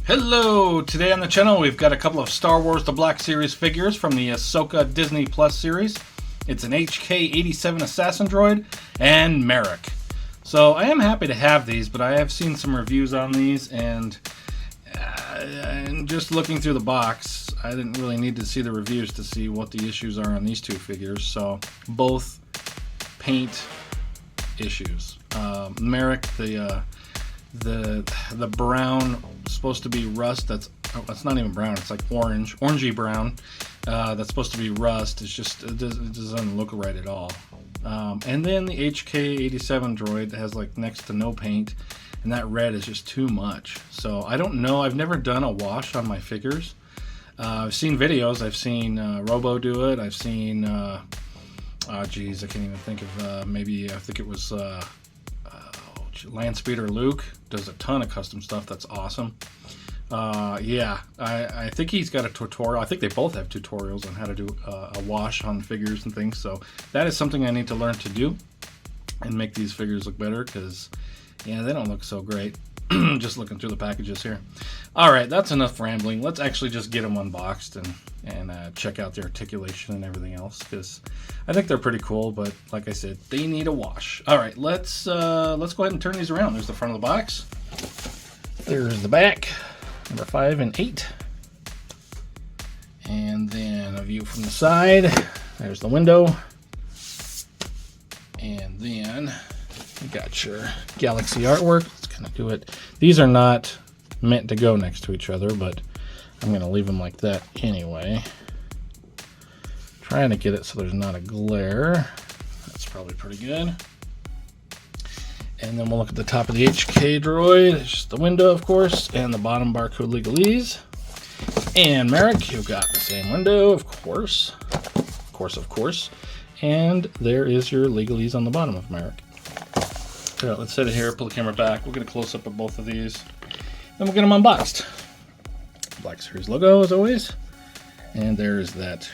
Hello! Today on the channel we've got a couple of Star Wars The Black Series figures from the Ahsoka Disney Plus series. It's an HK-87 assassin droid and MARROK. So I am happy to have these, but I have seen some reviews on these, and just looking through the box, I didn't really need to see the reviews to see what the issues are on these two figures. So both paint issues. MARROK, the brown, supposed to be rust. That's not even brown. It's like orangey brown. That's supposed to be rust. It's just it doesn't look right at all. And then the HK-87 droid has like next to no paint, and that red is just too much. So I don't know. I've never done a wash on my figures. I've seen videos. I've seen Robo do it. I've seen geez, I can't even think of maybe I think it was Landspeeder Luke does a ton of custom stuff. That's awesome. Yeah, I think he's got a tutorial. I think they both have tutorials on how to do a wash on figures and things. So that is something I need to learn to do and make these figures look better, because yeah, they don't look so great. Just looking through the packages here. All right, that's enough rambling. Let's actually just get them unboxed and check out the articulation and everything else, because I think they're pretty cool. But like I said, they need a wash. All right, let's go ahead and turn these around. There's the front of the box. There's the back, number 5 and 8, and then a view from the side. There's the window, and then you got your Galaxy artwork. Let's kind of do it. These are not meant to go next to each other, but I'm going to leave them like that anyway. Trying to get it so there's not a glare. That's probably pretty good. And then we'll look at the top of the HK droid. It's just the window, of course, and the bottom barcode legalese. And MARROK, you've got the same window, of course. Of course. And there is your legalese on the bottom of MARROK. All right, let's set it here, pull the camera back. We'll get a close-up of both of these. Then we'll get them unboxed. Black Series logo, as always. And there's that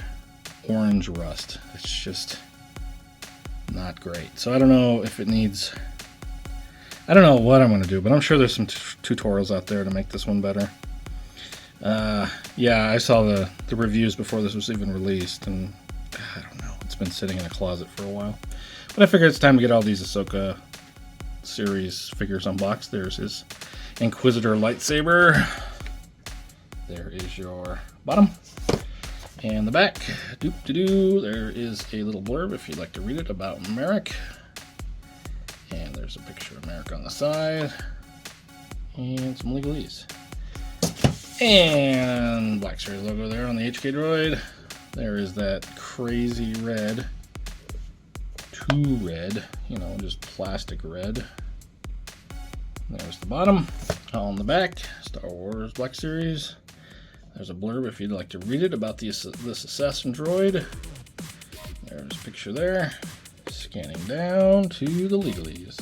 orange rust. It's just not great. So I don't know if it needs... I don't know what I'm going to do, but I'm sure there's some tutorials out there to make this one better. Yeah, I saw the reviews before this was even released, and I don't know. It's been sitting in a closet for a while. But I figured it's time to get all these Ahsoka series figures unboxed. There's his Inquisitor lightsaber. There is your bottom. And the back, there is a little blurb if you'd like to read it about MARROK. And there's a picture of MARROK on the side. And some legalese. And Black Series logo there on the HK droid. There is that crazy red. Too red, you know, just plastic red. There's the bottom. On the back, Star Wars Black Series. There's a blurb if you'd like to read it about this assassin droid. There's a picture there. Scanning down to the legalese.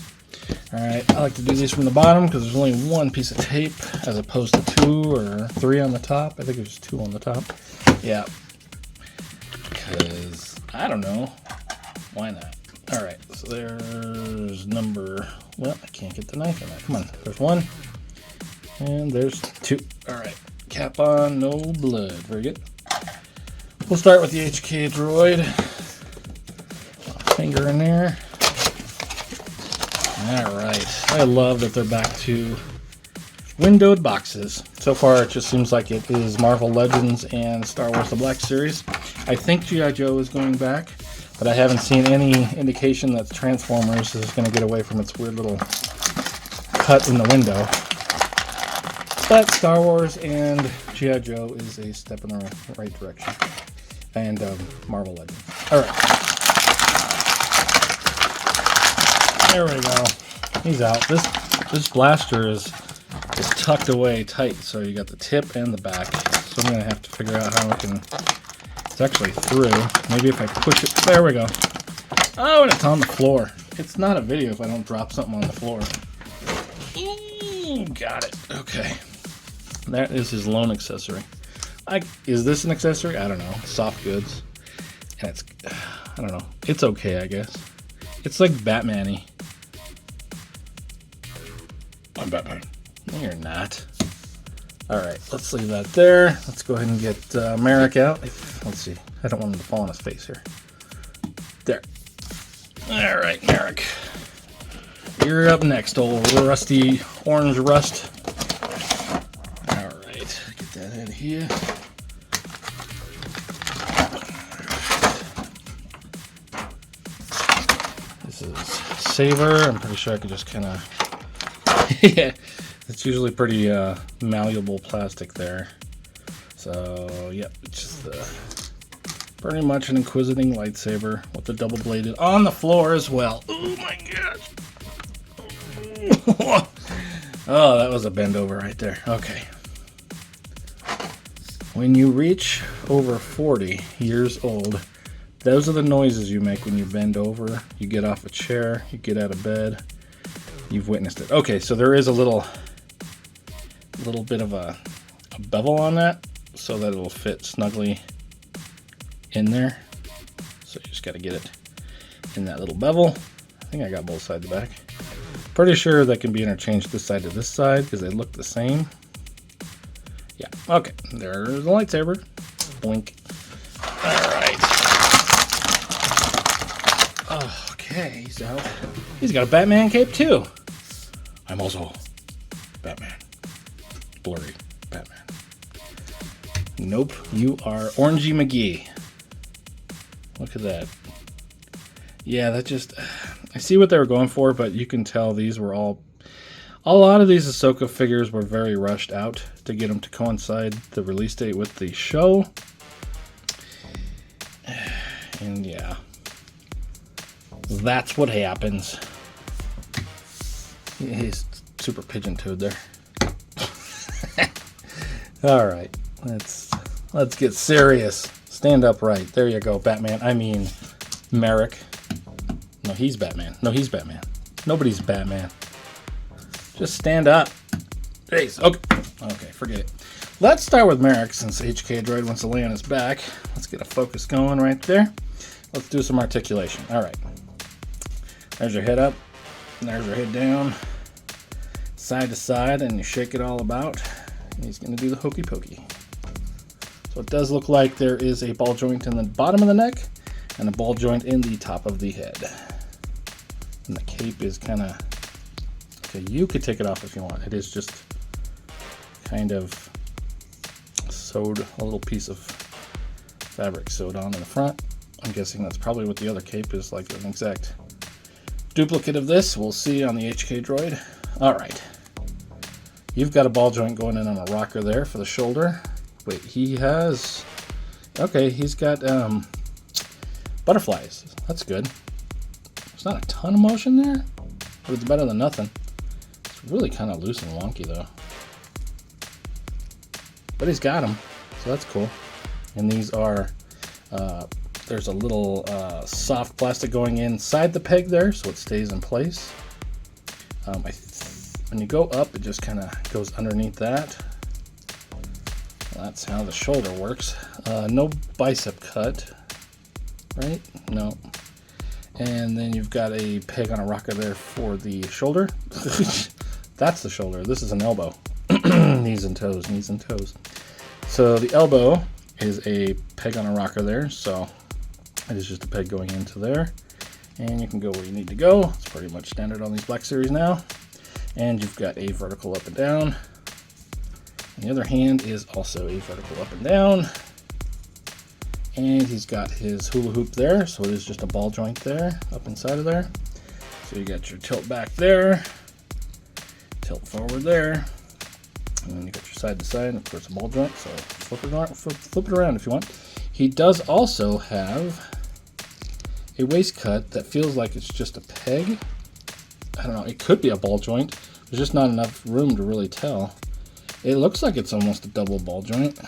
Alright, I like to do these from the bottom because there's only one piece of tape as opposed to 2 or 3 on the top. I think there's 2 on the top. Yeah. Because, I don't know. Why not? Alright, so there's number... Well, I can't get the knife in there. Come on. There's 1. And there's 2. Alright. Cap on, no blood. Very good. We'll start with the HK droid. Finger in there. Alright. I love that they're back to windowed boxes. So far, it just seems like it is Marvel Legends and Star Wars The Black Series. I think G.I. Joe is going back, but I haven't seen any indication that Transformers is going to get away from its weird little cut in the window. But Star Wars and G.I. Joe is a step in the right direction. And Marvel Legends. Alright. There we go. He's out. This blaster is tucked away tight, so you got the tip and the back. So I'm going to have to figure out how I can... It's actually through. Maybe if I push it... There we go. Oh, and it's on the floor. It's not a video if I don't drop something on the floor. Ooh, got it. Okay. That is his lone accessory. Is this an accessory? I don't know. Soft goods. And it's... I don't know. It's okay, I guess. It's like Batman-y. I'm Batman. No, you're not. All right, let's leave that there. Let's go ahead and get MARROK out. Let's see. I don't want him to fall on his face here. There. All right, MARROK. You're up next, old rusty orange rust. All right, get that out of here. This is Saver. I'm pretty sure I could just kind of... yeah, it's usually pretty malleable plastic there. So, yep, it's just pretty much an inquisiting lightsaber with the double bladed on the floor as well. Oh my gosh. Oh, that was a bend over right there. Okay. When you reach over 40 years old, those are the noises you make when you bend over, you get off a chair, you get out of bed. You've witnessed it. Okay, so there is a little bit of a bevel on that so that it'll fit snugly in there. So you just got to get it in that little bevel. I think I got both sides back. Pretty sure that can be interchanged this side to this side because they look the same. Yeah, okay, there's the lightsaber. Blink. Alright. Okay, he's out. He's got a Batman cape too. I'm also Batman. Blurry Batman. Nope, you are Orangey McGee. Look at that. Yeah, that just... I see what they were going for, but you can tell these were all... A lot of these Ahsoka figures were very rushed out to get them to coincide the release date with the show. And yeah. That's what happens. He's super pigeon-toed there. Alright, let's get serious. Stand upright. There you go, Batman. I mean, MARROK. No, he's Batman. No, he's Batman. Nobody's Batman. Just stand up. Jeez. Okay, forget it. Let's start with MARROK since HK Droid wants to lay on his back. Let's get a focus going right there. Let's do some articulation. All right. There's your head up. There's your head down. Side to side, and you shake it all about. And he's going to do the hokey pokey. So it does look like there is a ball joint in the bottom of the neck and a ball joint in the top of the head. And the cape is kind of... Okay, you could take it off if you want. It is just kind of sewed, a little piece of fabric sewed on in the front. I'm guessing that's probably what the other cape is, like an exact duplicate of this. We'll see on the HK Droid. All right. You've got a ball joint going in on a rocker there for the shoulder. Wait, he has... Okay, he's got butterflies. That's good. There's not a ton of motion there, but it's better than nothing. It's really kind of loose and wonky, though. But he's got them, so that's cool. And these are... there's a little soft plastic going inside the peg there, so it stays in place. When you go up, it just kind of goes underneath that. That's how the shoulder works. No bicep cut, right? No. And then you've got a peg on a rocker there for the shoulder. That's the shoulder. This is an elbow. Knees and toes, knees and toes. So the elbow is a peg on a rocker there. So it is just a peg going into there. And you can go where you need to go. It's pretty much standard on these Black Series now. And you've got a vertical up and down. And the other hand is also a vertical up and down. And he's got his hula hoop there, so it is just a ball joint there, up inside of there. So you got your tilt back there, tilt forward there, and then you got your side to side, and of course a ball joint, so flip it around if you want. He does also have a waist cut that feels like it's just a peg. I don't know, it could be a ball joint. There's just not enough room to really tell. It looks like it's almost a double ball joint.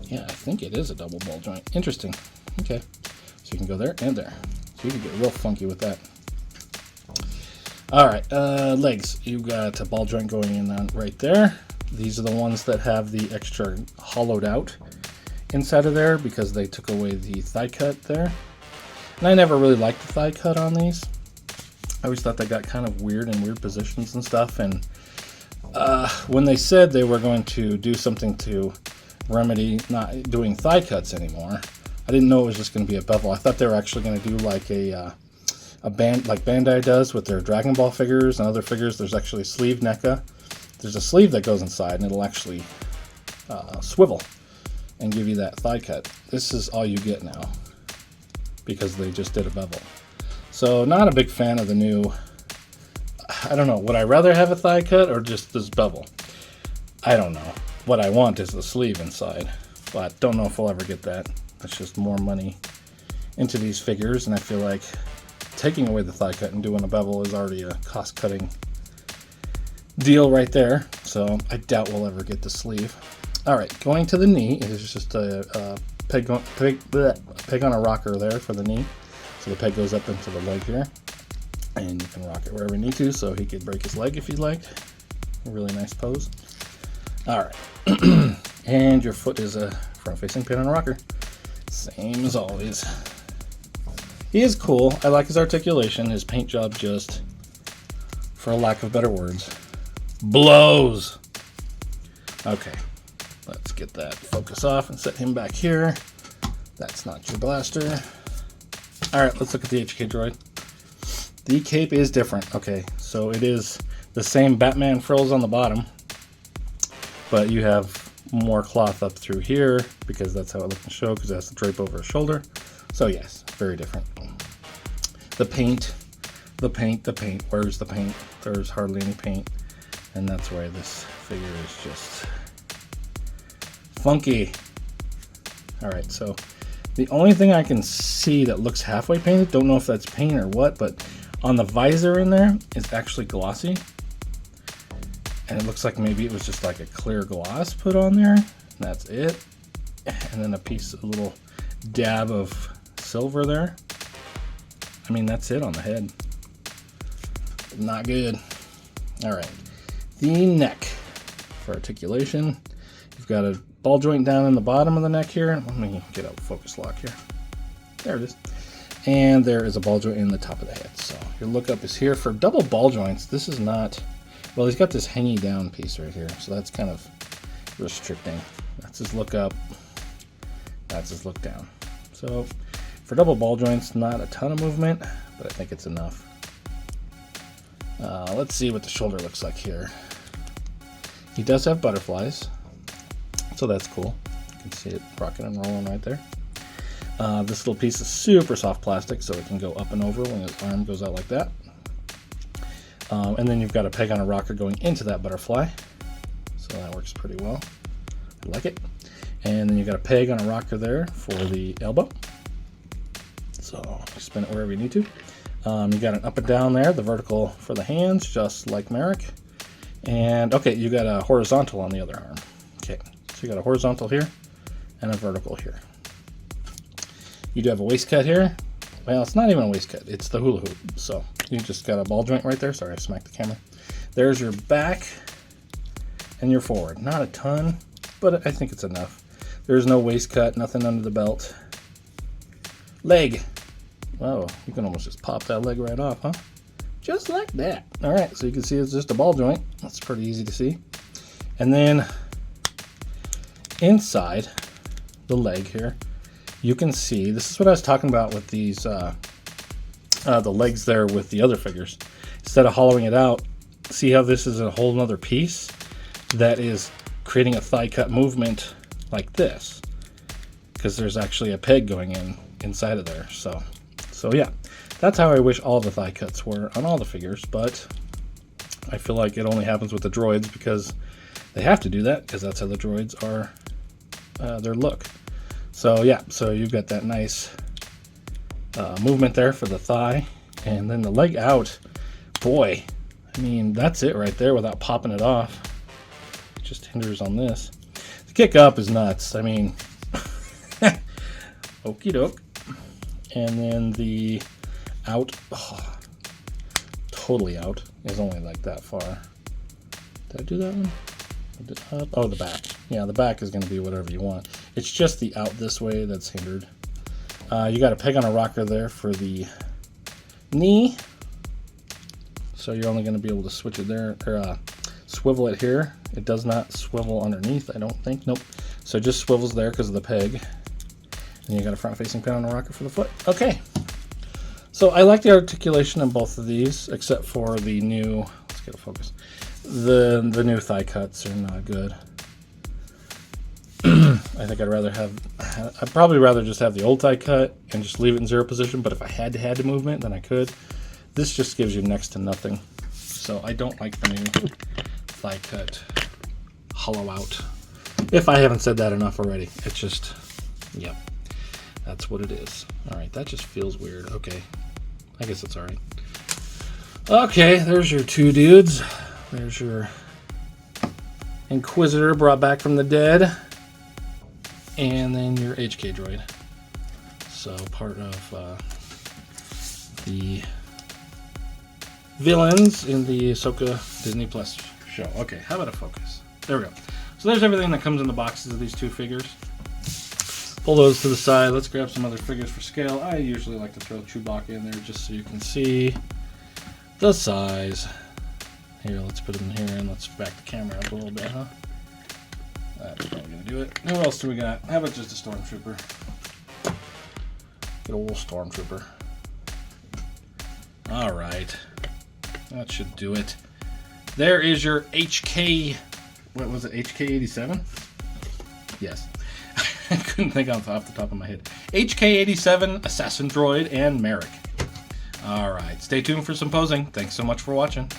Yeah, I think it is a double ball joint. Interesting. Okay. So you can go there and there. So you can get real funky with that. Alright, legs. You've got a ball joint going in on right there. These are the ones that have the extra hollowed out inside of there because they took away the thigh cut there. And I never really liked the thigh cut on these. I always thought they got kind of weird in weird positions and stuff, and When they said they were going to do something to remedy not doing thigh cuts anymore, I didn't know it was just going to be a bevel. I thought they were actually going to do like a band, like Bandai does with their Dragon Ball figures and other figures. There's actually a sleeve NECA. There's a sleeve that goes inside, and it'll actually swivel and give you that thigh cut. This is all you get now because they just did a bevel. So not a big fan of the new. I don't know. Would I rather have a thigh cut or just this bevel? I don't know. What I want is the sleeve inside, but don't know if we'll ever get that. That's just more money into these figures, and I feel like taking away the thigh cut and doing a bevel is already a cost-cutting deal right there. So I doubt we'll ever get the sleeve. All right, going to the knee is just a peg on a rocker there for the knee. So the peg goes up into the leg here, and you can rock it wherever you need to, so he could break his leg if he'd like. A really nice pose. All right, and your foot is a front-facing pin on a rocker. Same as always. He is cool. I like his articulation. His paint job just, for lack of better words, blows. Okay, let's get that focus off and set him back here. That's not your blaster. All right, let's look at the HK droid. The cape is different. Okay, so it is the same Batman frills on the bottom, but you have more cloth up through here because that's how it looks in the show, because it has to drape over his shoulder. So yes, very different. The paint. Where's the paint? There's hardly any paint, and that's why this figure is just funky. All right, so the only thing I can see that looks halfway painted, don't know if that's paint or what, but on the visor in there, it's actually glossy. And it looks like maybe it was just like a clear gloss put on there. And that's it. And then a little dab of silver there. I mean, that's it on the head. Not good. All right. The neck for articulation. You've got a ball joint down in the bottom of the neck here. Let me get a focus lock here. There it is. And there is a ball joint in the top of the head. So your lookup is here for double ball joints. This is not, well, he's got this hanging down piece right here. So that's kind of restricting. That's his look up. That's his look down. So for double ball joints, not a ton of movement, but I think it's enough. Let's see what the shoulder looks like here. He does have butterflies, so that's cool. You can see it rocking and rolling right there. This little piece is super soft plastic, so it can go up and over when his arm goes out like that. And then you've got a peg on a rocker going into that butterfly, so that works pretty well. I like it. And then you've got a peg on a rocker there for the elbow, so spin it wherever you need to. You got an up and down there, the vertical for the hands, just like MARROK. And okay, you got a horizontal on the other arm. Okay, so you got a horizontal here and a vertical here. You do have a waist cut here. Well, it's not even a waist cut, it's the hula hoop. So you just got a ball joint right there. Sorry, I smacked the camera. There's your back and your forward. Not a ton, but I think it's enough. There's no waist cut, nothing under the belt. Leg. Whoa, you can almost just pop that leg right off, huh? Just like that. All right, so you can see it's just a ball joint. That's pretty easy to see. And then inside the leg here, you can see, this is what I was talking about with these, the legs there with the other figures. Instead of hollowing it out, see how this is a whole nother piece that is creating a thigh cut movement like this, because there's actually a peg going inside of there. So yeah, that's how I wish all the thigh cuts were on all the figures, but I feel like it only happens with the droids because they have to do that, because that's how the droids are, their look. So yeah, so you've got that nice movement there for the thigh, and then the leg out. Boy, I mean, that's it right there without popping it off. It just hinders on this. The kick up is nuts. I mean, okie doke. And then the out, oh, totally out, is only like that far. Did I do that one? Oh, the back. Yeah, the back is going to be whatever you want. It's just the out this way that's hindered. You got a peg on a rocker there for the knee. So you're only going to be able to switch it there, or swivel it here. It does not swivel underneath, I don't think. Nope. So it just swivels there because of the peg. And you got a front-facing pin on the rocker for the foot. Okay. So I like the articulation in both of these, except for the new, let's get a focus. The new thigh cuts are not good. I think I'd probably rather just have the old thigh cut and just leave it in 0 position, but if I had to movement, then I could. This just gives you next to nothing. So I don't like the new thigh cut hollow out. If I haven't said that enough already. It's just, yep, that's what it is. All right, that just feels weird. Okay, I guess it's all right. Okay, there's your two dudes. There's your Inquisitor brought back from the dead. And then your HK droid. So part of the villains in the Ahsoka Disney Plus show. Okay, how about a focus? There we go. So there's everything that comes in the boxes of these two figures. Pull those to the side. Let's grab some other figures for scale. I usually like to throw Chewbacca in there just so you can see the size. Here, let's put him in here and let's back the camera up a little bit, huh? That's probably gonna do it. Who else do we got? How about just a Stormtrooper? Good old Stormtrooper. All right, that should do it. There is your HK. What was it? HK-87? Yes. I couldn't think off the top of my head. HK-87 Assassin Droid and MARROK. All right, stay tuned for some posing. Thanks so much for watching.